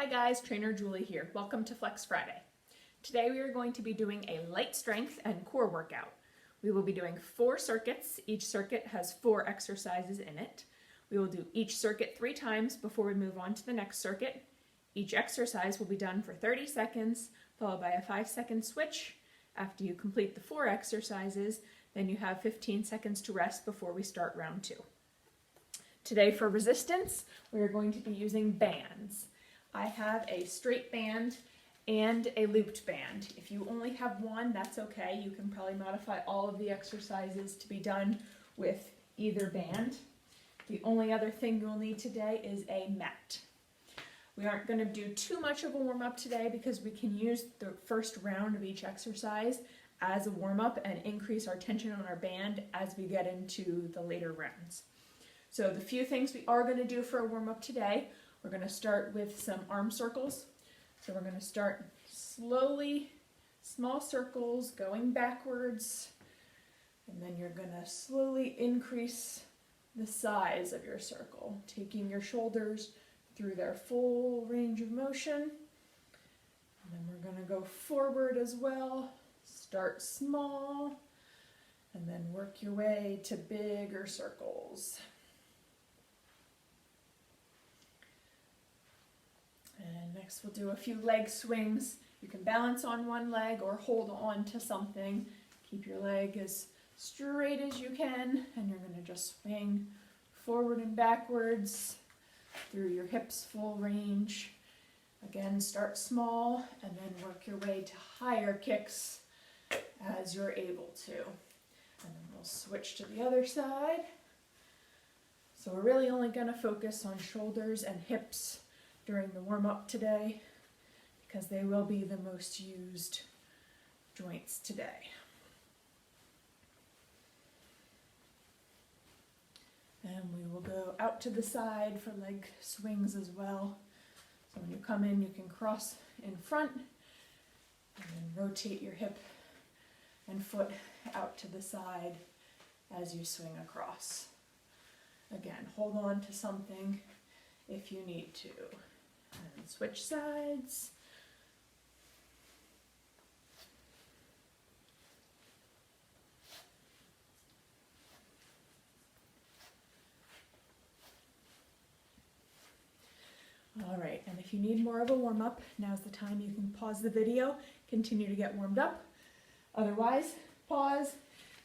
Hi guys, Trainer Julie here. Welcome to Flex Friday. Today we are going to be doing a light strength and core workout. We will be doing 4 circuits. Each circuit has 4 exercises in it. We will do each circuit 3 times before we move on to the next circuit. Each exercise will be done for 30 seconds, followed by a 5-second switch. After you complete the 4 exercises, then you have 15 seconds to rest before we start round 2. Today for resistance, we are going to be using bands. I have a straight band and a looped band. If you only have one, that's okay. You can probably modify all of the exercises to be done with either band. The only other thing you'll need today is a mat. We aren't going to do too much of a warm-up today because we can use the first round of each exercise as a warm-up and increase our tension on our band as we get into the later rounds. So the few things we are going to do for a warm-up today, we're going to start with some arm circles. So we're going to start slowly, small circles going backwards, and then you're going to slowly increase the size of your circle, taking your shoulders through their full range of motion. And then we're going to go forward as well. Start small, and then work your way to bigger circles. And next we'll do a few leg swings. You can balance on one leg or hold on to something. Keep your leg as straight as you can, and you're going to just swing forward and backwards through your hips full range. Again, start small and then work your way to higher kicks as you're able to. And then we'll switch to the other side. So we're really only going to focus on shoulders and hips during the warm-up today because they will be the most used joints today. And we will go out to the side for leg swings as well. So when you come in, you can cross in front and then rotate your hip and foot out to the side as you swing across. Again, hold on to something if you need to. And switch sides. All right, and if you need more of a warm-up, now's the time you can pause the video, continue to get warmed up. Otherwise, pause,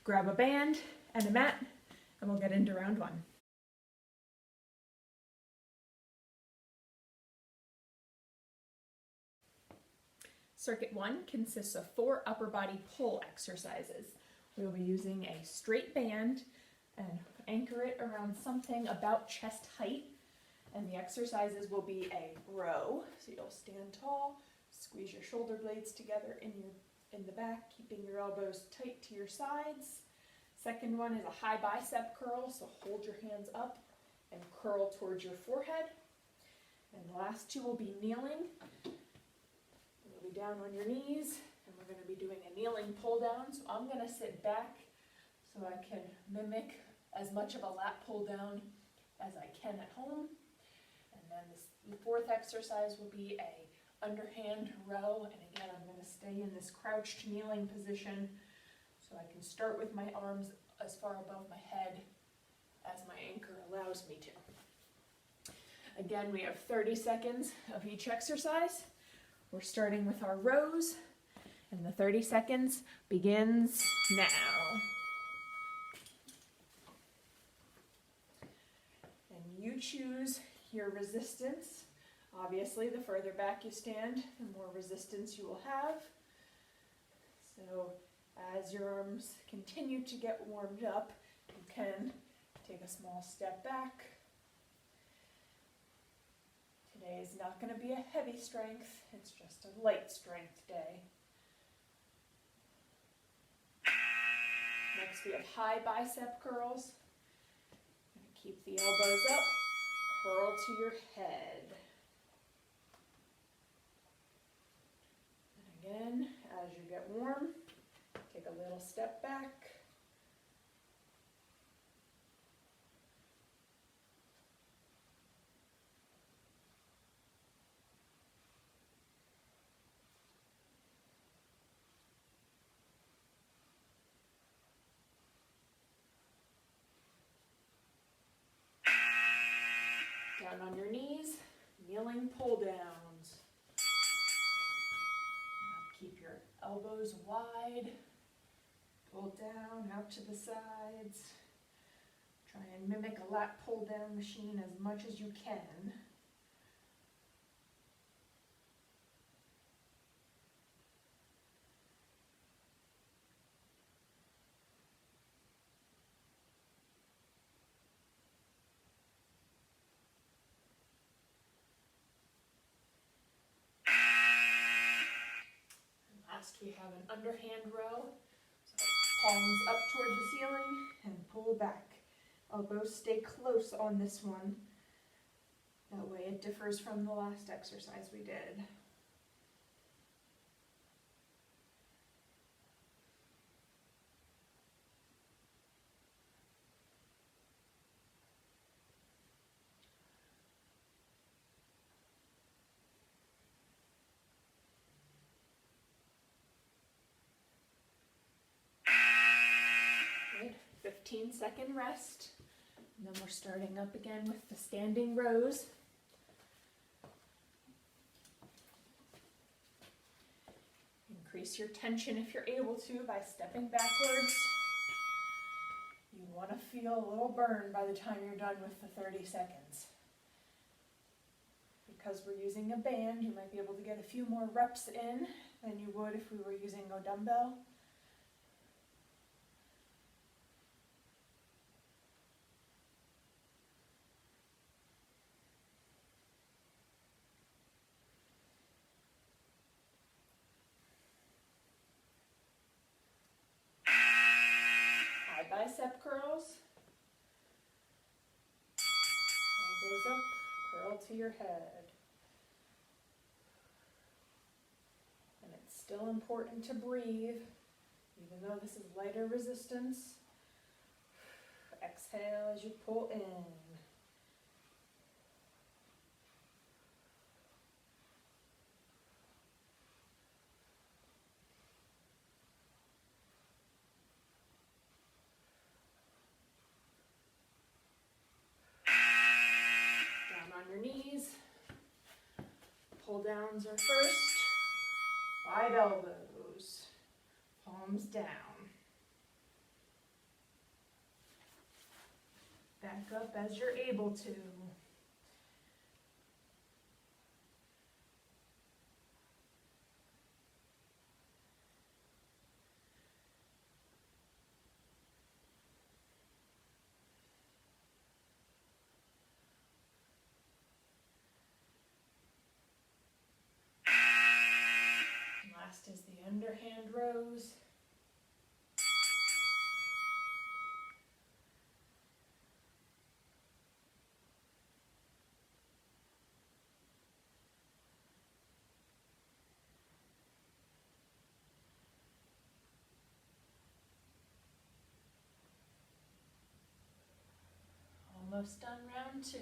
grab a band and a mat, and we'll get into round 1. Circuit 1 consists of 4 upper body pull exercises. We'll be using a straight band and anchor it around something about chest height. And the exercises will be a row. So you'll stand tall, squeeze your shoulder blades together in the back, keeping your elbows tight to your sides. Second one is a high bicep curl, so hold your hands up and curl towards your forehead. And the last 2 will be kneeling. You'll be down on your knees, and we're going to be doing a kneeling pull down. So I'm going to sit back so I can mimic as much of a lat pull down as I can at home. And then the 4th exercise will be a underhand row, and again I'm going to stay in this crouched kneeling position so I can start with my arms as far above my head as my anchor allows me to. Again, we have 30 seconds of each exercise. We're starting with our rows, and the 30 seconds begins now. And you choose your resistance. Obviously, the further back you stand, the more resistance you will have. So as your arms continue to get warmed up, you can take a small step back. Today is not going to be a heavy strength, it's just a light strength day. Next we have high bicep curls. Keep the elbows up, curl to your head. And again, as you get warm, take a little step back. Down on your knees, kneeling pull downs. Keep your elbows wide. Pull down, out to the sides. Try and mimic a lat pull down machine as much as you can. Last we have an underhand row. So palms up toward the ceiling and pull back. Elbows stay close on this one. That way it differs from the last exercise we did. Good. 15-second rest. And then we're starting up again with the standing rows. Increase your tension if you're able to by stepping backwards. You want to feel a little burn by the time you're done with the 30 seconds. Because we're using a band, you might be able to get a few more reps in than you would if we were using a dumbbell. Bicep curls. Elbows up, curl to your head. And it's still important to breathe, even though this is lighter resistance. Exhale as you pull in. Knees. Pull downs are first. Wide elbows. Palms down. Back up as you're able to. Last is the underhand rows. Almost done round 2.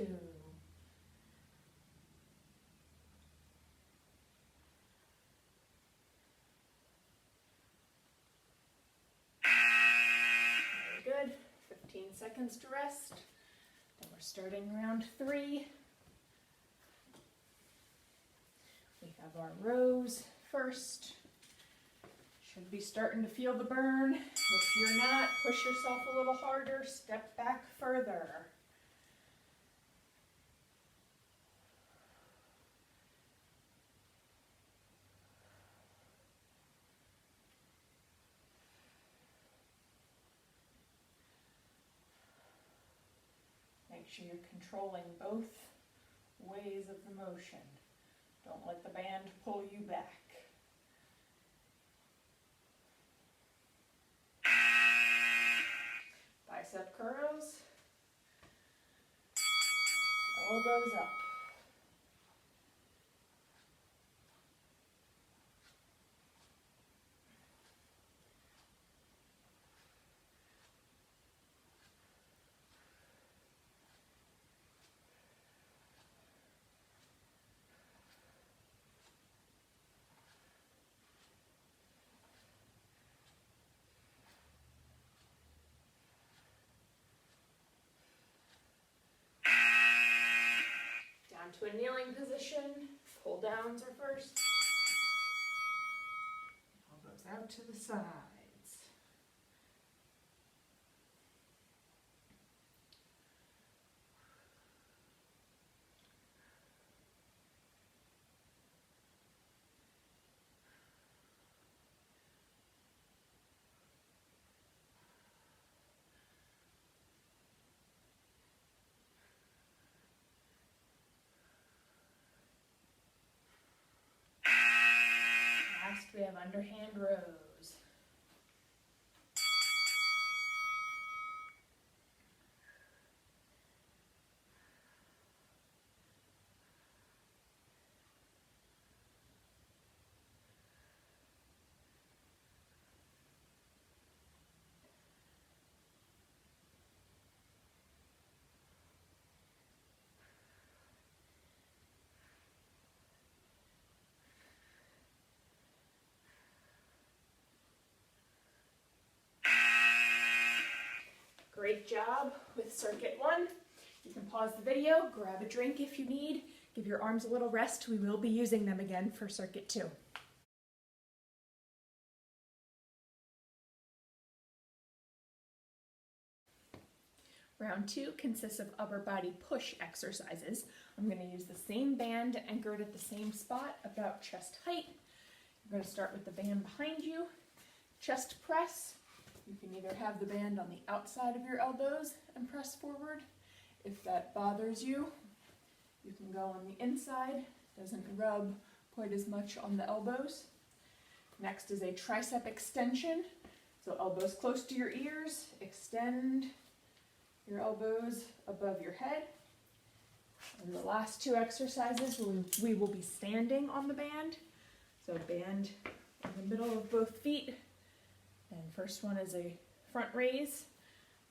Very good. 15 seconds to rest. Then we're starting round 3. We have our rows first. Should be starting to feel the burn. If you're not, push yourself a little harder, step back further. Make sure you're controlling both ways of the motion. Don't let the band pull you back. Bicep curls. Elbows up. Onto a kneeling position. Pull downs are first. Elbows out to the sides. Last, we have underhand rows. Great job with circuit 1. You can pause the video, grab a drink if you need, give your arms a little rest. We will be using them again for circuit 2. Round 2 consists of upper body push exercises. I'm going to use the same band anchored at the same spot, about chest height. You're going to start with the band behind you. Chest press. You can either have the band on the outside of your elbows and press forward. If that bothers you, you can go on the inside. Doesn't rub quite as much on the elbows. Next is a tricep extension. So elbows close to your ears. Extend your elbows above your head. And the last 2 exercises, we will be standing on the band. So band in the middle of both feet. And first one is a front raise.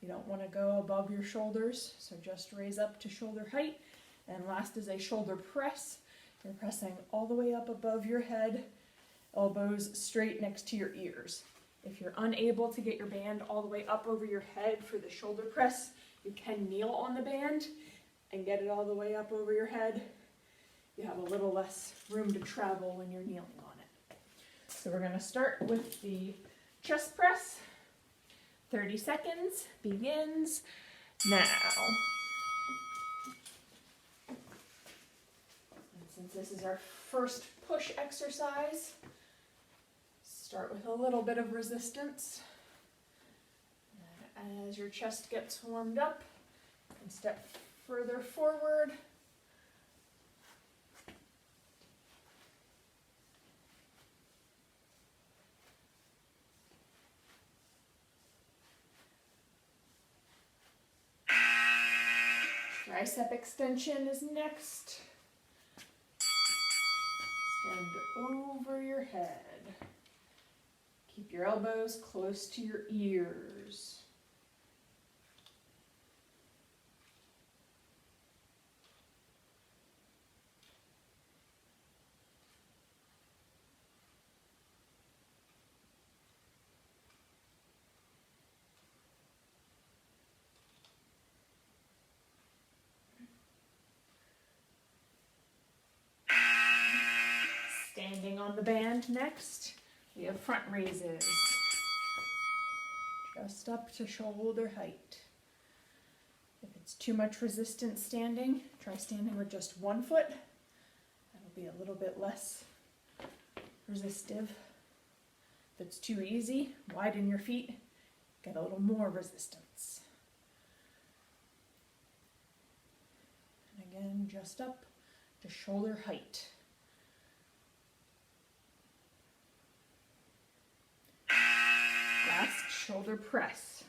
You don't want to go above your shoulders, so just raise up to shoulder height. And last is a shoulder press. You're pressing all the way up above your head, elbows straight next to your ears. If you're unable to get your band all the way up over your head for the shoulder press, you can kneel on the band and get it all the way up over your head. You have a little less room to travel when you're kneeling on it. So we're going to start with the chest press. 30 seconds begins now. And since this is our first push exercise, start with a little bit of resistance. And as your chest gets warmed up, and step further forward. Tricep extension is next. Stand over your head. Keep your elbows close to your ears. Standing on the band next, we have front raises. Just up to shoulder height. If it's too much resistance standing, try standing with just one foot. That'll be a little bit less resistive. If it's too easy, widen your feet, get a little more resistance. And again, just up to shoulder height. Last, shoulder press.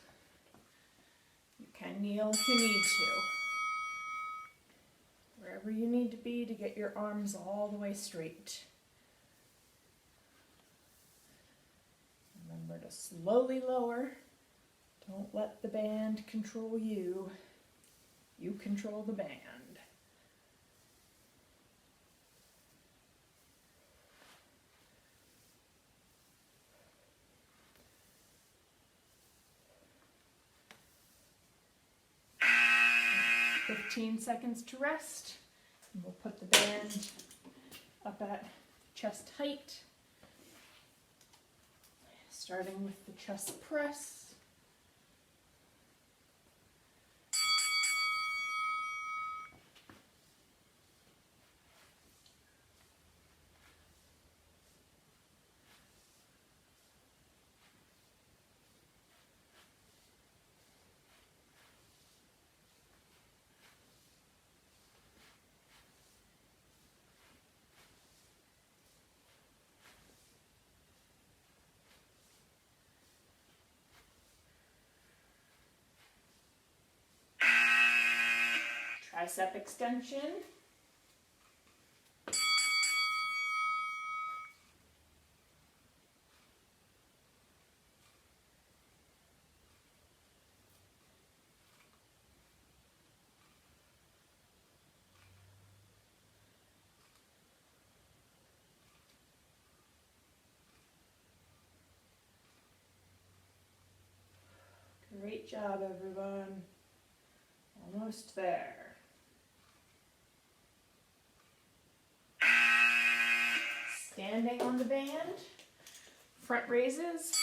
You can kneel if you need to. Wherever you need to be to get your arms all the way straight. Remember to slowly lower. Don't let the band control you. You control the band. "15 seconds to rest. And we'll put the band up at chest height, starting with the chest press. Tricep extension. Great job, everyone. Almost there. Standing on the band, front raises.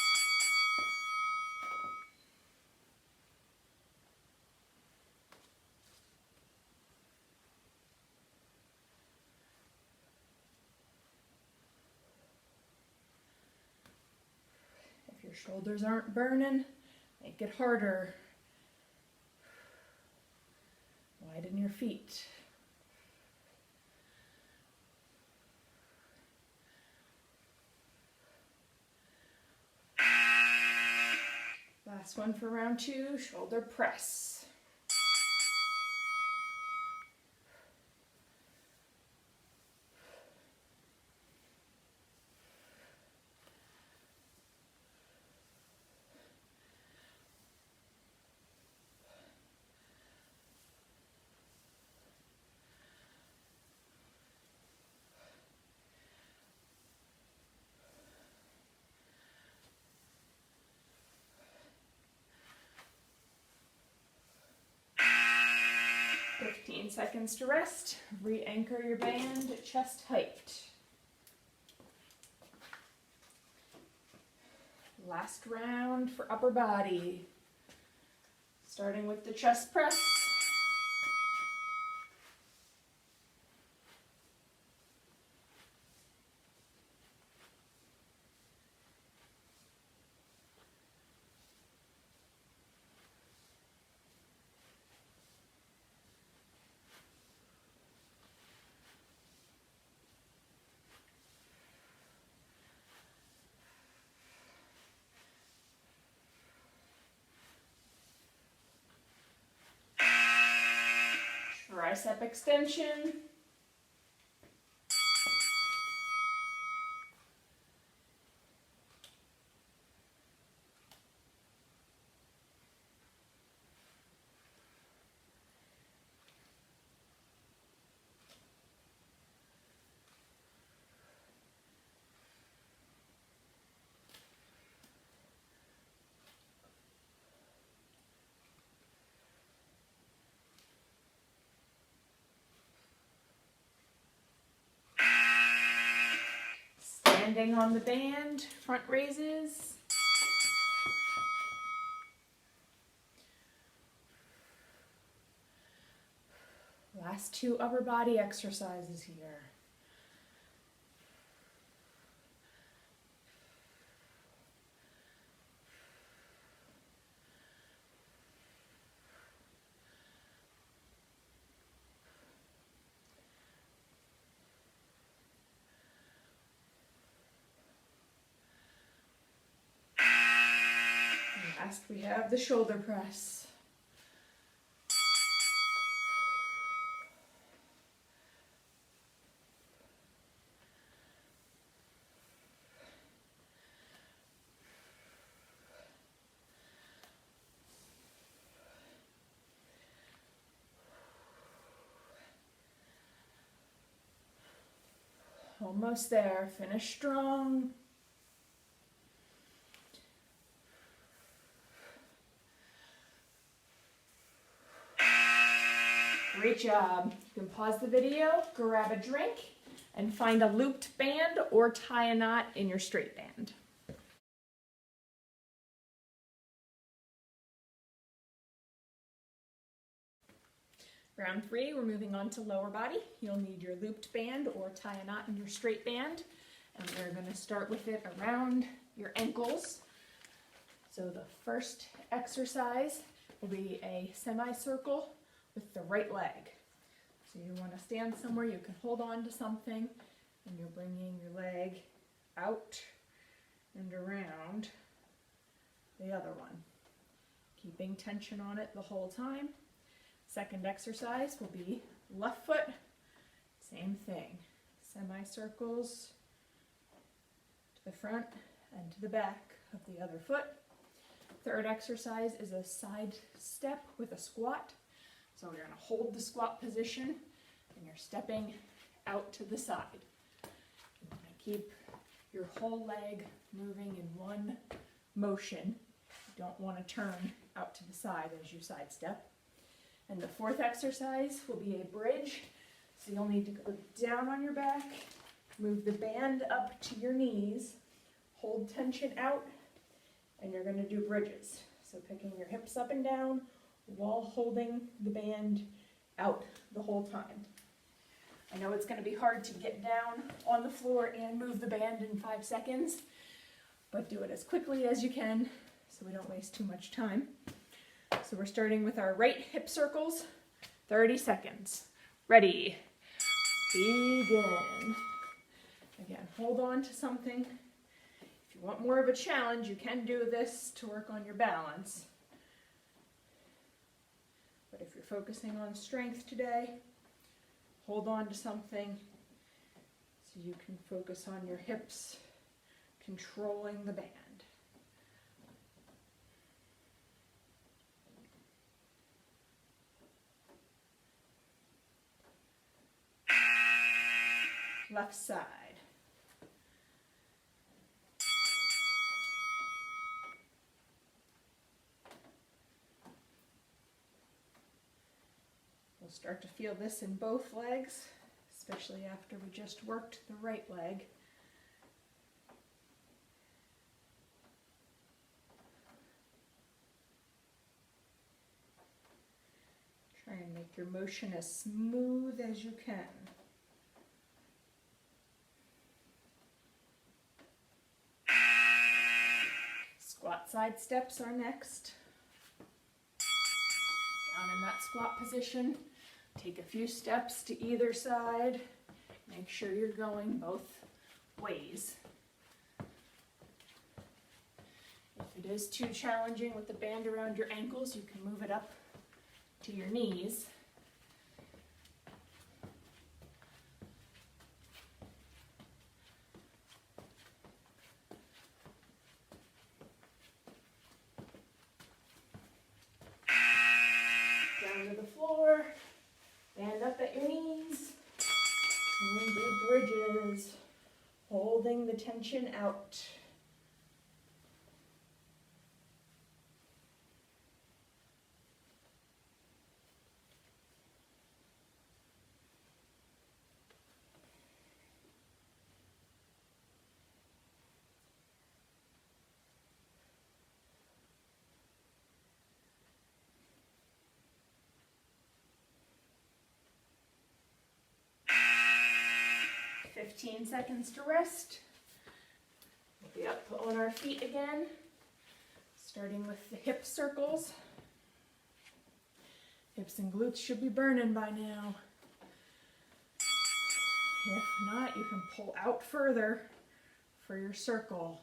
If your shoulders aren't burning, make it harder. Widen your feet. Last one for round 2, shoulder press. Seconds to rest. Re-anchor your band at chest height. Last round for upper body. Starting with the chest press. Tricep extension. Standing on the band, front raises. Last 2 upper body exercises here. Last we have the shoulder press. Almost there. Finish strong. Great job. You can pause the video, grab a drink, and find a looped band or tie a knot in your straight band. Round 3, we're moving on to lower body. You'll need your looped band or tie a knot in your straight band. And we're going to start with it around your ankles. So the first exercise will be a semicircle with the right leg. So you want to stand somewhere you can hold on to something, and you're bringing your leg out and around the other one, keeping tension on it the whole time. Second exercise will be left foot, same thing, semicircles to the front and to the back of the other foot. Third exercise is a side step with a squat. So you're going to hold the squat position and you're stepping out to the side. You're going to keep your whole leg moving in one motion. You don't want to turn out to the side as you sidestep. And the fourth exercise will be a bridge. So you'll need to go down on your back, move the band up to your knees, hold tension out, and you're going to do bridges. So picking your hips up and down while holding the band out the whole time. I know it's going to be hard to get down on the floor and move the band in 5 seconds, but do it as quickly as you can so we don't waste too much time. So we're starting with our right hip circles, 30 seconds. Ready, begin. Again, hold on to something. If you want more of a challenge, you can do this to work on your balance. But if you're focusing on strength today, hold on to something so you can focus on your hips controlling the band. Left side. We'll start to feel this in both legs, especially after we just worked the right leg. Try and make your motion as smooth as you can. Squat side steps are next. Down in that squat position, take a few steps to either side. Make sure you're going both ways. If it is too challenging with the band around your ankles, you can move it up to your knees. Down to the floor, band up at your knees, and do bridges, holding the tension out. Fifteen seconds to rest. We'll be up on our feet again, starting with the hip circles. Hips and glutes should be burning by now. If not, you can pull out further for your circle.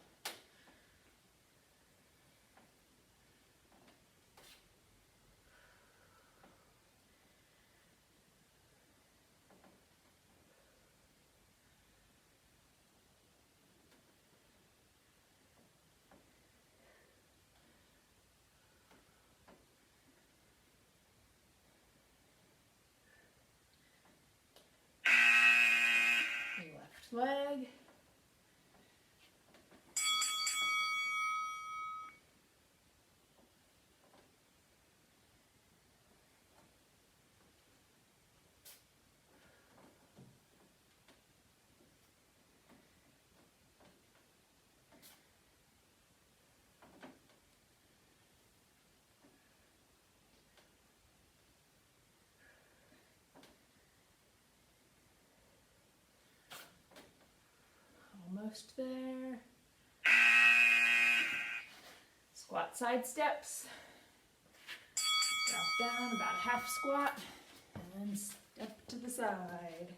Leg. Almost there. Squat side steps. Drop down about a half squat and step to the side.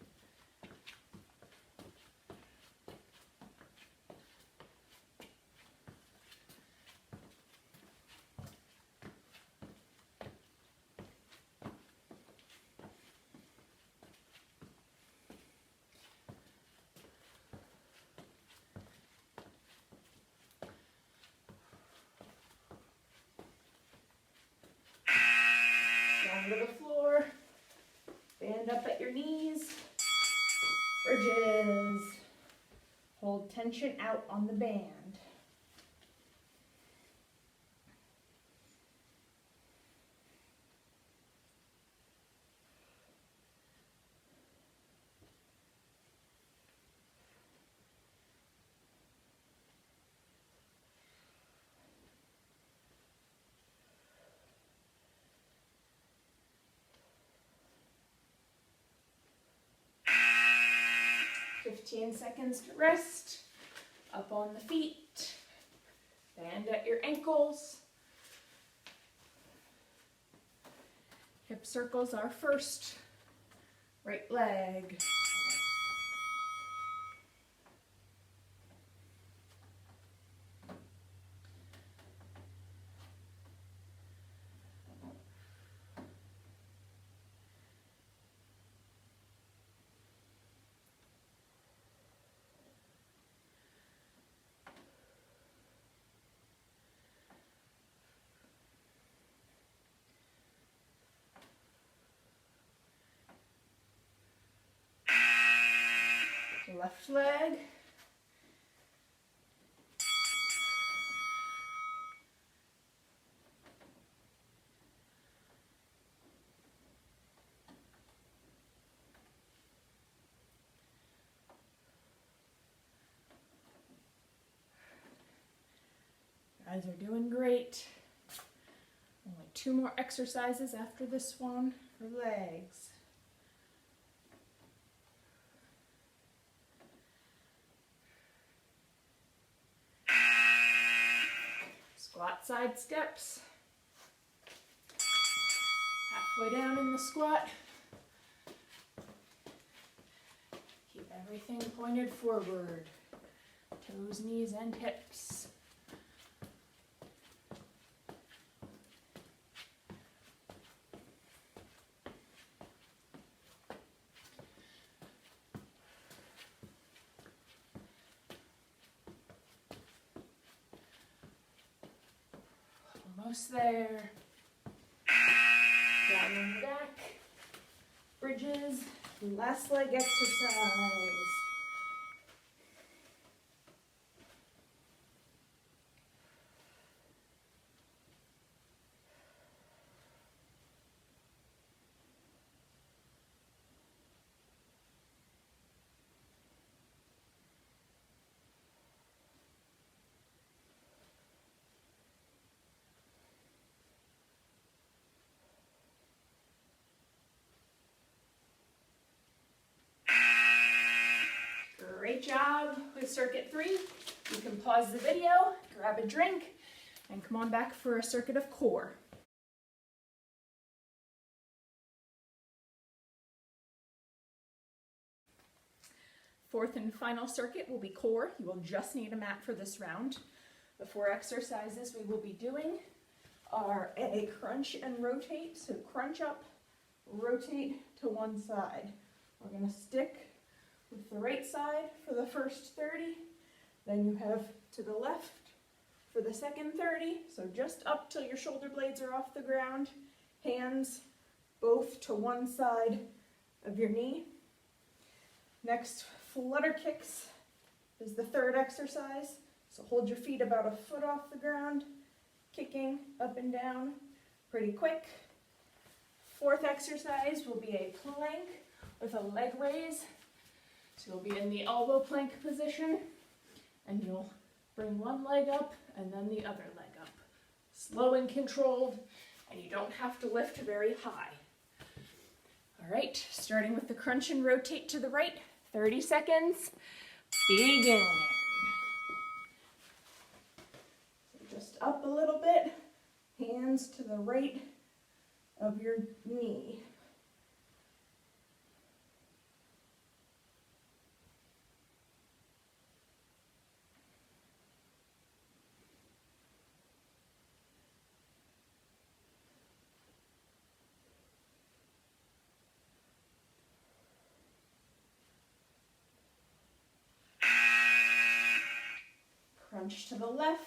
Down to the floor, band up at your knees, bridges, hold tension out on the band. Fifteen seconds to rest, up on the feet, band at your ankles. Hip circles are first, right leg. Left leg. You guys are doing great. Only 2 more exercises after this one for legs. Squat side steps. Halfway down in the squat. Keep everything pointed forward. Toes, knees, and hips. Almost there. Down on the back. Bridges. Last leg exercise. Great job with circuit 3. You can pause the video, grab a drink, and come on back for a circuit of core. Fourth and final circuit will be core. You will just need a mat for this round. The 4 exercises we will be doing are a crunch and rotate. So crunch up, rotate to one side. We're going to stick with the right side for the first 30, then you have to the left for the second 30, so just up till your shoulder blades are off the ground, hands both to one side of your knee. Next, flutter kicks is the 3rd exercise, so hold your feet about a foot off the ground, kicking up and down pretty quick. 4th exercise will be a plank with a leg raise. So you'll be in the elbow plank position, and you'll bring one leg up and then the other leg up. Slow and controlled, and you don't have to lift very high. All right, starting with the crunch and rotate to the right, 30 seconds, begin. up a little bit, hands to the right of your knee. Crunch to the left.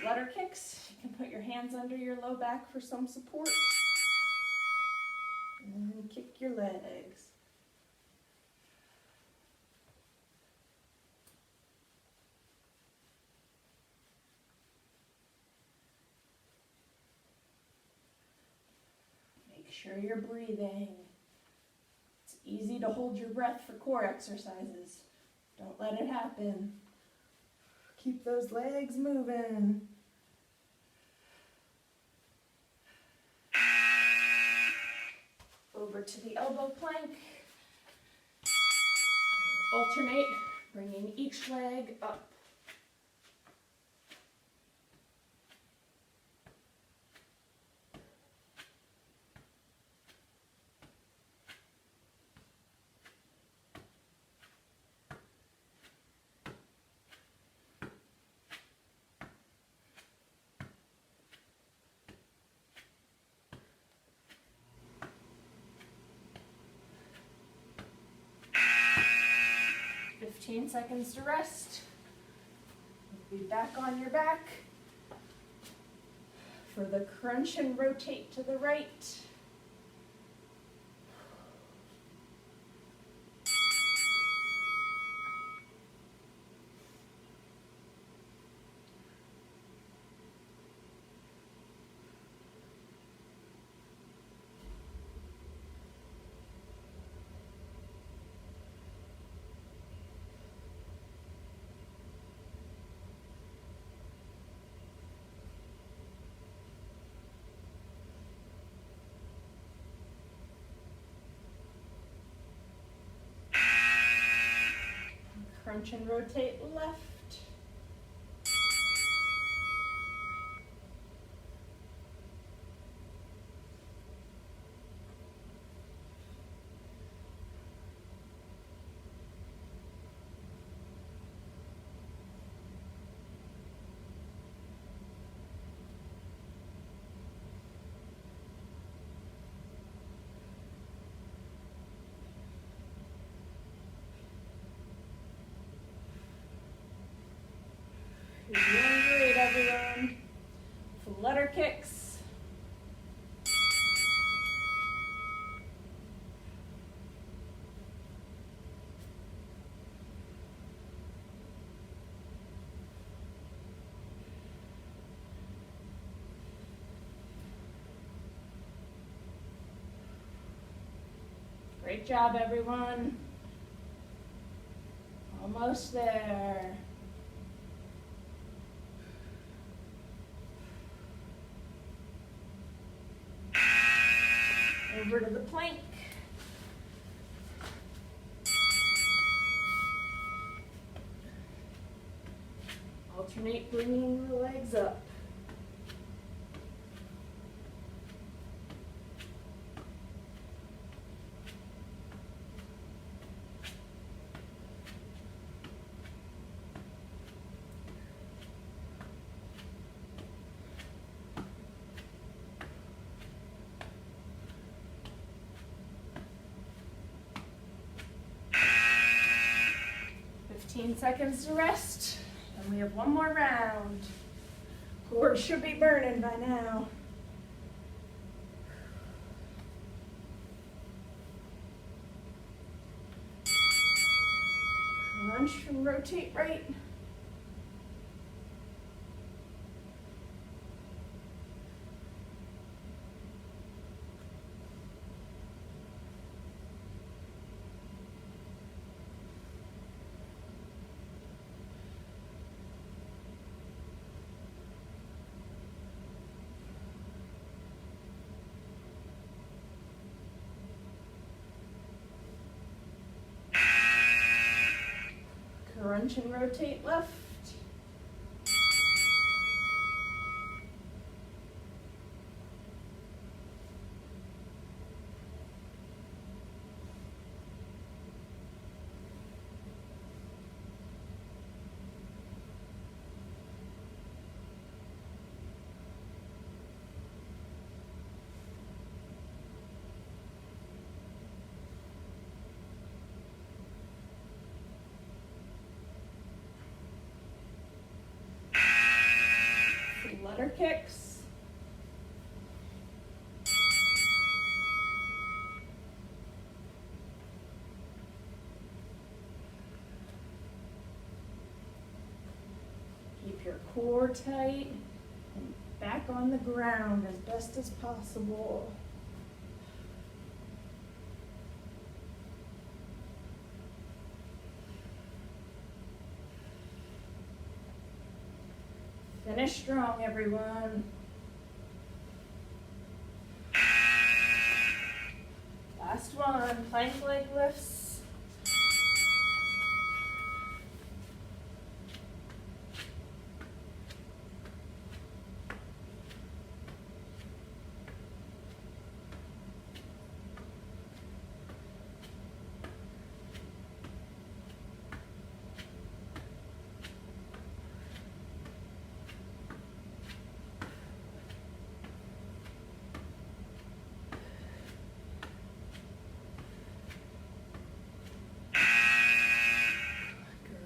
Flutter kicks. You can put your hands under your low back for some support. And then kick your legs. Make sure you're breathing. It's easy to hold your breath for core exercises. Don't let it happen. Keep those legs moving. Over to the elbow plank. Alternate, bringing each leg up. Seconds to rest. Be back on your back for the crunch and rotate to the right. Crunch and rotate left. You're doing great, everyone. Flutter kicks. Great job, everyone. Almost there. Over to the plank. Alternate bringing the legs up. Seconds to rest, and we have one more round. Core should be burning by now. Crunch and rotate right. crunch and rotate left. Flutter kicks. Keep your core tight and back on the ground as best as possible. Finish strong, everyone. Last one, plank leg lifts.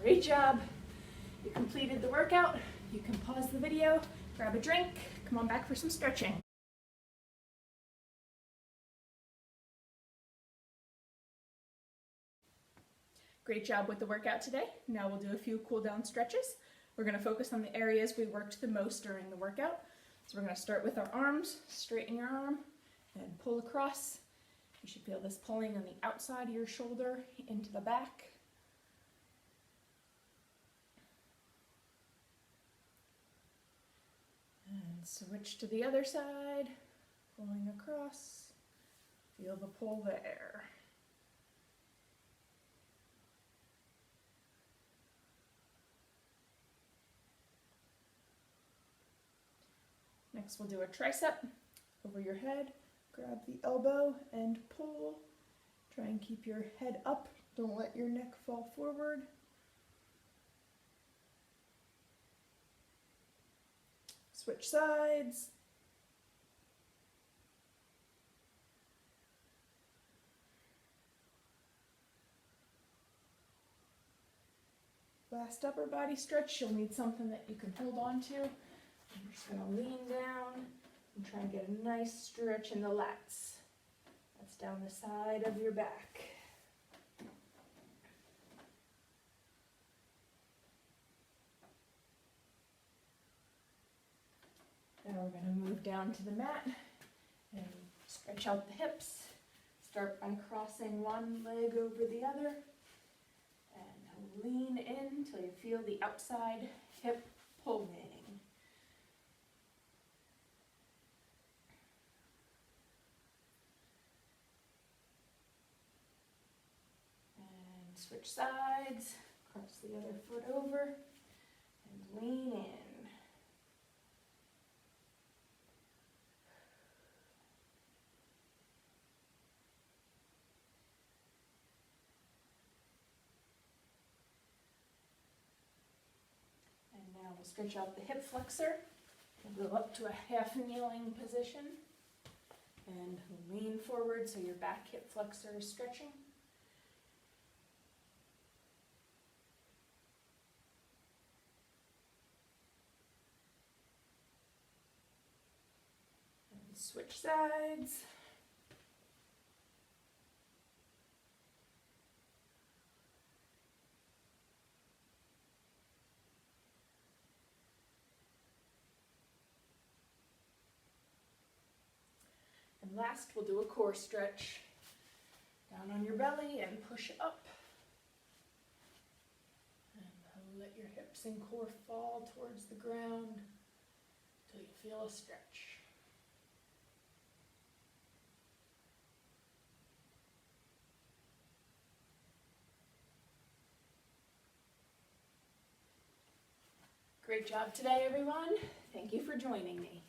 Great job. You completed the workout. You can pause the video, grab a drink, come on back for some stretching. Great job with the workout today. Now we'll do a few cool down stretches. We're going to focus on the areas we worked the most during the workout. So we're going to start with our arms. Straighten your arm and pull across. You should feel this pulling on the outside of your shoulder into the back. And switch to the other side, pulling across. Feel the pull there. Next we'll do a tricep over your head. Grab the elbow and pull. Try and keep your head up. Don't let your neck fall forward. Switch sides. Last upper body stretch, you'll need something that you can hold on to. You're just going to lean down and try and get a nice stretch in the lats. That's down the side of your back. Now we're going to move down to the mat and stretch out the hips. Start by crossing one leg over the other and lean in until you feel the outside hip pulling. And switch sides, cross the other foot over and lean in. Now we'll stretch out the hip flexor. We'll go up to a half kneeling position and lean forward so your back hip flexor is stretching. And switch sides. And last, we'll do a core stretch. Down on your belly and push up. And let your hips and core fall towards the ground until you feel a stretch. Great job today, everyone. Thank you for joining me.